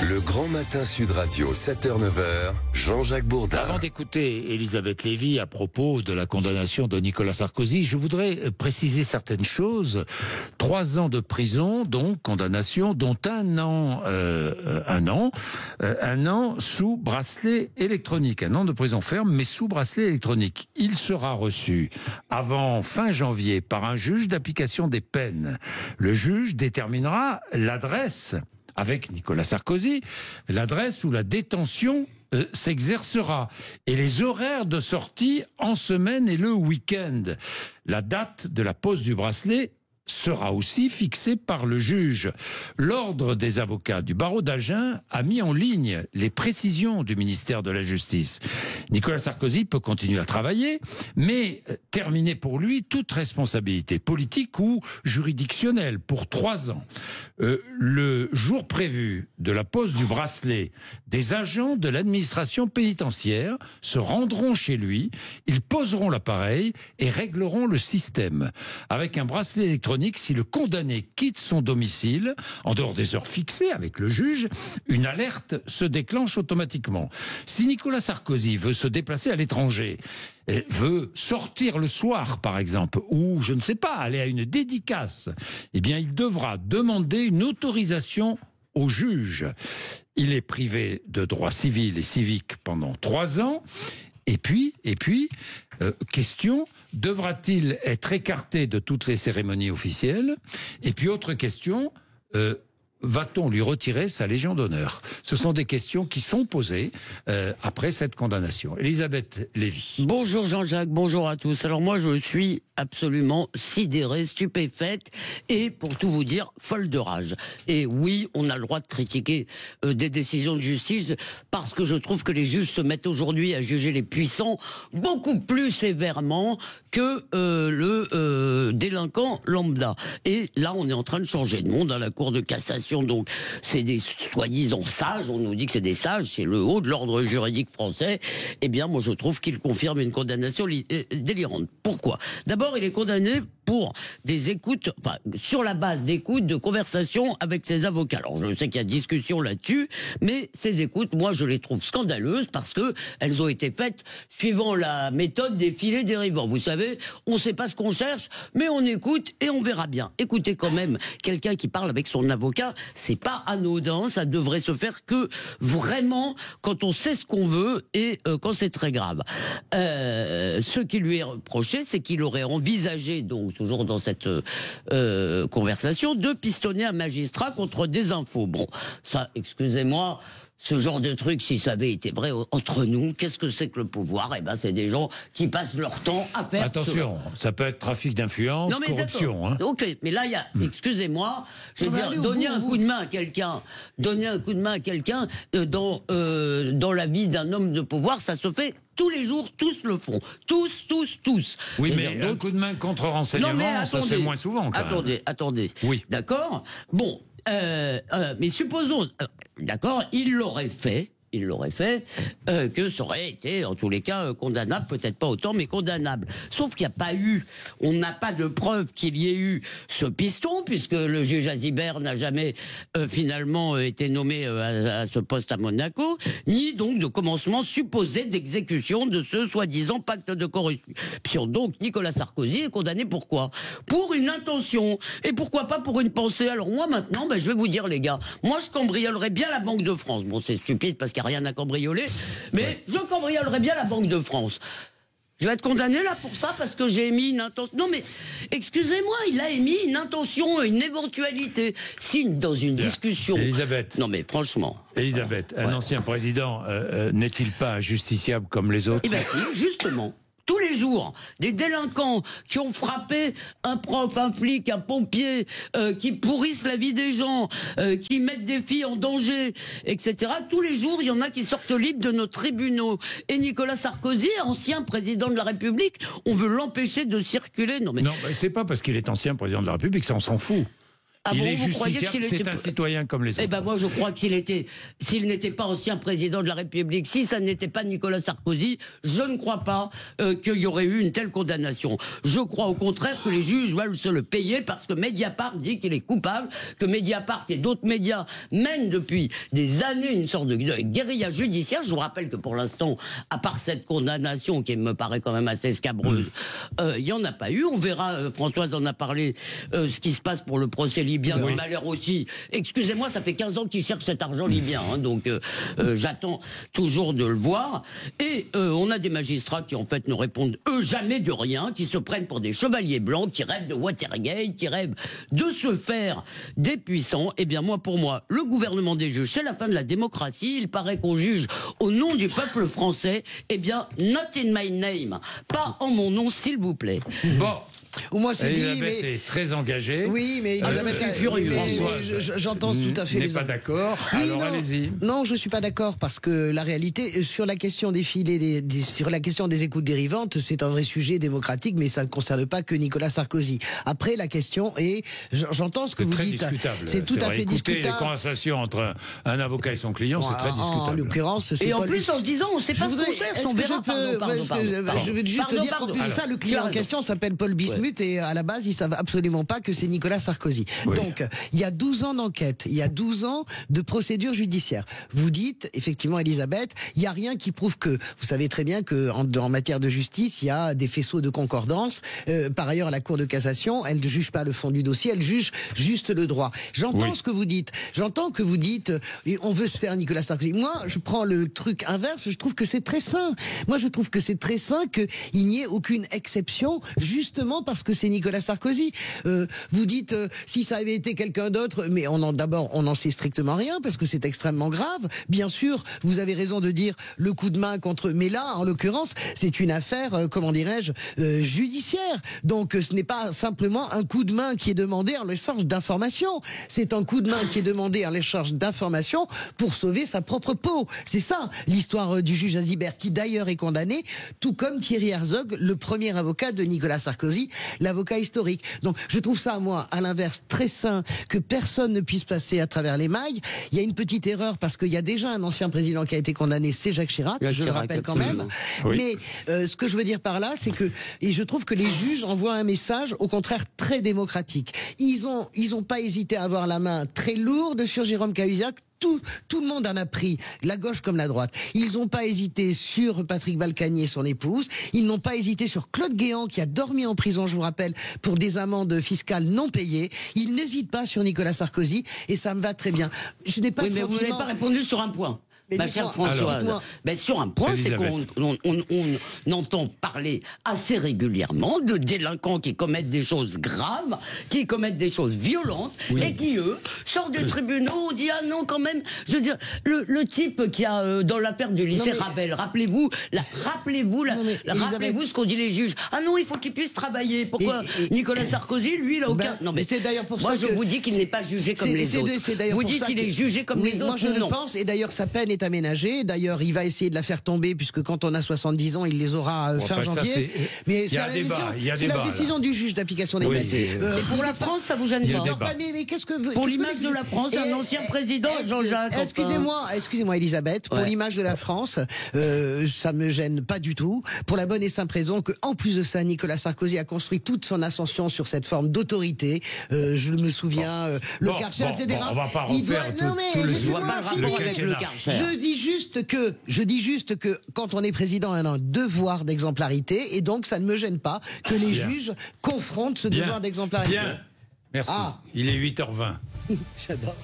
Le Grand Matin Sud Radio, 7h-9h, Jean-Jacques Bourdin. Avant d'écouter Elisabeth Lévy à propos de la condamnation de Nicolas Sarkozy, je voudrais préciser certaines choses. 3 ans de prison, donc condamnation, dont un an sous bracelet électronique. 1 an de prison ferme, mais sous bracelet électronique. Il sera reçu avant fin janvier par un juge d'application des peines. Le juge déterminera l'adresse avec Nicolas Sarkozy, l'adresse où la détention s'exercera et les horaires de sortie en semaine et le week-end. La date de la pose du bracelet sera aussi fixée par le juge. L'ordre des avocats du barreau d'Agen a mis en ligne les précisions du ministère de la Justice. Nicolas Sarkozy peut continuer à travailler, mais terminer pour lui toute responsabilité politique ou juridictionnelle pour 3 ans. Le jour prévu de la pose du bracelet, des agents de l'administration pénitentiaire se rendront chez lui, ils poseront l'appareil et régleront le système. Avec un bracelet électronique, si le condamné quitte son domicile, en dehors des heures fixées avec le juge, une alerte se déclenche automatiquement. Si Nicolas Sarkozy veut se déplacer à l'étranger, veut sortir le soir par exemple, ou je ne sais pas, aller à une dédicace, eh bien il devra demander une autorisation au juge. Il est privé de droits civils et civiques pendant 3 ans. Et puis, question, devra-t-il être écarté de toutes les cérémonies officielles? Et puis, autre question, va-t-on lui retirer sa Légion d'honneur? Ce sont des questions qui sont posées après cette condamnation. Elisabeth Lévy. Bonjour Jean-Jacques, bonjour à tous. Alors moi je suis absolument sidérée, stupéfaite et pour tout vous dire, folle de rage. Et oui, on a le droit de critiquer des décisions de justice parce que je trouve que les juges se mettent aujourd'hui à juger les puissants beaucoup plus sévèrement que le délinquant lambda. Et là on est en train de changer de monde à la Cour de cassation. Donc c'est des soi-disant sages, on nous dit que c'est des sages, c'est le haut de l'ordre juridique français. Eh bien moi je trouve qu'il confirme une condamnation délirante. Pourquoi? D'abord il est condamné pour des écoutes, enfin, sur la base d'écoutes, de conversations avec ses avocats. Alors, je sais qu'il y a discussion là-dessus, mais ces écoutes, moi, je les trouve scandaleuses parce que elles ont été faites suivant la méthode des filets dérivants. Vous savez, on ne sait pas ce qu'on cherche, mais on écoute et on verra bien. Écoutez quand même, quelqu'un qui parle avec son avocat, c'est pas anodin, ça devrait se faire que vraiment quand on sait ce qu'on veut et quand c'est très grave. Ce qui lui est reproché, c'est qu'il aurait envisagé, donc, toujours dans cette conversation, de pistonner un magistrat contre des infos. Bon, ça, excusez-moi, ce genre de truc, si ça avait été vrai entre nous, qu'est-ce que c'est que le pouvoir? Eh ben, c'est des gens qui passent leur temps à faire... Attention, ça peut être trafic d'influence, corruption. Hein. Ok, mais là, il y a, excusez-moi, je veux dire, donner un coup de main à quelqu'un, dans la vie d'un homme de pouvoir, ça se fait tous les jours, tous le font. Tous. Oui, mais un coup de main contre renseignement, ça se fait moins souvent, quand même. Attendez. Oui. D'accord? Bon, mais supposons, d'accord, il l'aurait fait, que ça aurait été, en tous les cas, condamnable, peut-être pas autant, mais condamnable. Sauf qu'il n'y a pas eu, on n'a pas de preuve qu'il y ait eu ce piston, puisque le juge Azibert n'a jamais finalement été nommé à ce poste à Monaco, ni donc de commencement supposé d'exécution de ce soi-disant pacte de corruption. Donc Nicolas Sarkozy est condamné pour quoi? Pour une intention, et pourquoi pas pour une pensée. Alors moi maintenant, je vais vous dire les gars, moi je cambriolerais bien la Banque de France. Bon, c'est stupide parce qu'il n'y a rien à cambrioler, mais je cambriolerais bien la Banque de France. Je vais être condamné là pour ça parce que j'ai émis une intention. Non mais, excusez-moi, il a émis une intention, une éventualité. Si dans une discussion... Elisabeth. Non mais franchement... Elisabeth, un ancien président n'est-il pas injusticiable comme les autres? Eh bien si, justement. Tous les jours, des délinquants qui ont frappé un prof, un flic, un pompier, qui pourrissent la vie des gens, qui mettent des filles en danger, etc. Tous les jours, il y en a qui sortent libres de nos tribunaux. Et Nicolas Sarkozy, ancien président de la République, on veut l'empêcher de circuler. Non, c'est pas parce qu'il est ancien président de la République, ça on s'en fout. Ah il bon, est vous croyez que justiciable, s'il c'est était... un citoyen comme les autres. Eh ben moi je crois que s'il n'était pas ancien président de la République, si ça n'était pas Nicolas Sarkozy, je ne crois pas qu'il y aurait eu une telle condamnation. Je crois au contraire que les juges veulent se le payer parce que Mediapart dit qu'il est coupable, que Mediapart et d'autres médias mènent depuis des années une sorte de guérilla judiciaire. Je vous rappelle que pour l'instant, à part cette condamnation qui me paraît quand même assez scabreuse, il n'y en a pas eu. On verra, Françoise en a parlé, ce qui se passe pour le procès libyen, qui m'a l'air aussi... Excusez-moi, ça fait 15 ans qu'ils cherchent cet argent libyen, hein, donc j'attends toujours de le voir. Et on a des magistrats qui en fait ne répondent eux jamais de rien, qui se prennent pour des chevaliers blancs, qui rêvent de Watergate, qui rêvent de se faire des puissants. Eh bien moi, pour moi, le gouvernement des juges, c'est la fin de la démocratie. Il paraît qu'on juge au nom du peuple français. Eh bien, not in my name, pas en mon nom, s'il vous plaît. Bon. Ou moi c'est dit, Elisabeth mais... est très engagée. Oui, mais Elisabeth, je suis furieux. j'entends tout à fait. N'est pas d'accord. Oui, alors non, allez-y. Non, je suis pas d'accord parce que la réalité sur la question des filets, sur la question des écoutes dérivantes, c'est un vrai sujet démocratique, mais ça ne concerne pas que Nicolas Sarkozy. Après, la question est, j'entends ce que vous dites. C'est tout à fait discutable. Les conversations entre un avocat et son client, c'est très discutable. En l'occurrence, c'est Et pas en plus, en se disant, on ne sait pas ce qu'on cherche, on verra. Je veux juste te dire qu'en plus de ça, le client en question s'appelle Paul Bismuth et à la base, ils savent absolument pas que c'est Nicolas Sarkozy. Oui. Donc, il y a 12 ans d'enquête, il y a 12 ans de procédure judiciaire. Vous dites, effectivement, Elisabeth, il n'y a rien qui prouve que, vous savez très bien que en matière de justice, il y a des faisceaux de concordance. Par ailleurs, la Cour de cassation, elle ne juge pas le fond du dossier, elle juge juste le droit. J'entends ce que vous dites. J'entends que vous dites, on veut se faire Nicolas Sarkozy. Moi, je prends le truc inverse, je trouve que c'est très sain. Moi, je trouve que c'est très sain qu'il n'y ait aucune exception, justement parce que c'est Nicolas Sarkozy. Vous dites si ça avait été quelqu'un d'autre, mais d'abord on n'en sait strictement rien parce que c'est extrêmement grave. Bien sûr, vous avez raison de dire le coup de main contre, mais là en l'occurrence c'est une affaire, comment dirais-je, judiciaire. Donc ce n'est pas simplement un coup de main qui est demandé en l'échange d'informations. C'est un coup de main qui est demandé en l'échange d'informations pour sauver sa propre peau. C'est ça l'histoire du juge Azibert qui d'ailleurs est condamné, tout comme Thierry Herzog, le premier avocat de Nicolas Sarkozy, l'avocat historique. Donc je trouve ça, moi, à l'inverse, très sain que personne ne puisse passer à travers les mailles. Il y a une petite erreur parce qu'il y a déjà un ancien président qui a été condamné, c'est Jacques Chirac, je le rappelle quand même. Oui. Mais ce que je veux dire par là, c'est que, et je trouve que les juges envoient un message, au contraire, très démocratique. Ils ont pas hésité à avoir la main très lourde sur Jérôme Cahuzac. Tout le monde en a pris, la gauche comme la droite. Ils n'ont pas hésité sur Patrick Balkany et son épouse. Ils n'ont pas hésité sur Claude Guéant, qui a dormi en prison, je vous rappelle, pour des amendes fiscales non payées. Ils n'hésitent pas sur Nicolas Sarkozy, et ça me va très bien. Je n'ai pas mais vous n'avez pas répondu sur un point. Ma chère Françoise, sur un point, c'est qu'on entend parler assez régulièrement de délinquants qui commettent des choses graves, qui commettent des choses violentes, et qui, eux, sortent des tribunaux, on dit, ah non, quand même, je veux dire, le type qui a, dans l'affaire du lycée Rabel, rappelez-vous ce qu'ont dit les juges. Ah non, il faut qu'il puisse travailler. Pourquoi Nicolas Sarkozy, lui, il a aucun... Non, mais c'est d'ailleurs pour moi, ça je vous dis qu'il n'est pas jugé comme les autres. Vous dites qu'il est jugé comme les autres. Moi, je le pense, et d'ailleurs, sa peine est aménagée. D'ailleurs, il va essayer de la faire tomber, puisque quand on a 70 ans, il les aura fin janvier. Mais c'est la décision du juge d'application des peines. Pour la France, ça vous gêne pas? Mais qu'est-ce que pour l'image de la France, un ancien président, Jean-Jacques. Excusez-moi, Elisabeth. Pour l'image de la France, ça me gêne pas du tout. Pour la bonne et simple raison que, en plus de ça, Nicolas Sarkozy a construit toute son ascension sur cette forme d'autorité. Je me souviens, le Karcher, etc. On va pas refaire Je dis juste que quand on est président, on a un devoir d'exemplarité, et donc ça ne me gêne pas que les juges confrontent ce devoir d'exemplarité. Bien. Merci. Il est 8h20. J'adore.